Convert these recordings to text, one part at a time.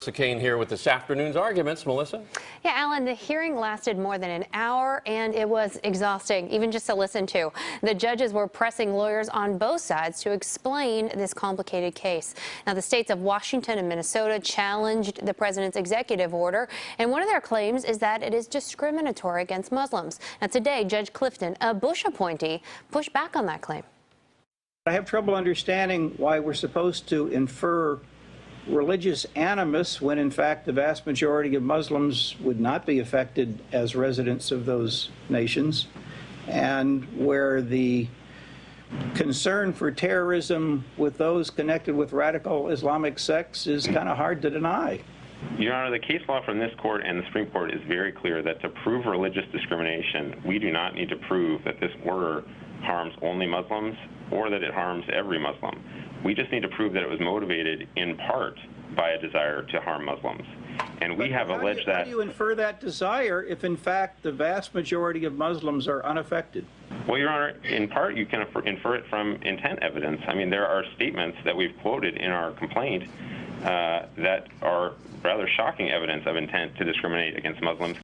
Caen here with this afternoon's arguments. Melissa? Yeah, Alan, the hearing lasted more than an hour, and it was exhausting, even just to listen to. The judges were pressing lawyers on both sides to explain this complicated case. Now, the states of Washington and Minnesota challenged the president's executive order, and one of their claims is that it is discriminatory against Muslims. Now, today, Judge Clifton, a Bush appointee, pushed back on that claim. I have trouble understanding why we're supposed to infer religious animus when in fact the vast majority of Muslims would not be affected as residents of those nations, and where the concern for terrorism with those connected with radical Islamic sects is kind of hard to deny. Your Honor, the case law from this court and the Supreme Court is very clear that to prove religious discrimination, we do not need to prove that this order harms only Muslims or that it harms every Muslim. We just need to prove that it was motivated in part by a desire to harm Muslims. And we have alleged that. How do you infer that desire if in fact the vast majority of Muslims are unaffected? Well, Your Honor, in part you can infer it from intent evidence. I mean, there are statements that we've quoted in our complaint that are rather shocking evidence of intent to discriminate against Muslims.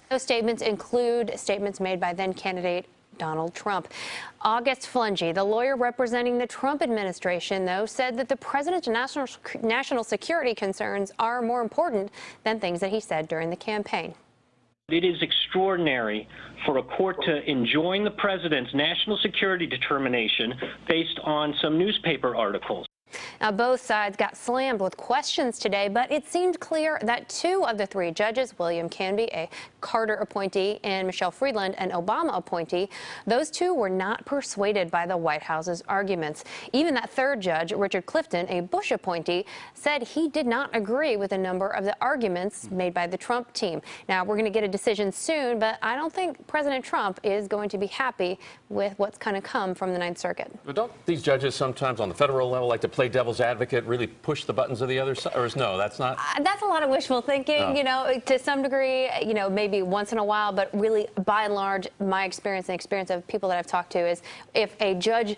Those statements include statements made by then-candidate Donald Trump. August Flungy, the lawyer representing the Trump administration, though, said that the president's national security concerns are more important than things that he said during the campaign. It is extraordinary for a court to enjoin the president's national security determination based on some newspaper articles. Now, both sides got slammed with questions today, but it seemed clear that two of the three judges, William Canby, a Carter appointee, and Michelle Friedland, an Obama appointee, those two were not persuaded by the White House's arguments. Even that third judge, Richard Clifton, a Bush appointee, said he did not agree with a number of the arguments made by the Trump team. Now, we're going to get a decision soon, but I don't think President Trump is going to be happy with what's going to come from the Ninth Circuit. But don't these judges sometimes on the federal level like to play devil's advocate, really push the buttons of the other side? Or no, that's not? That's a lot of wishful thinking, you know, to some degree, you know, maybe once in a while, but really, by and large, my experience and experience of people that I've talked to is if a judge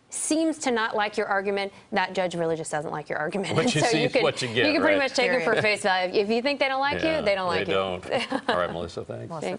seems to not like your argument, that judge really just doesn't like your argument. What you see is what you get, You can right? pretty much take it for face value. If you think they don't like you, they don't like you. They don't. All right, Melissa, thanks.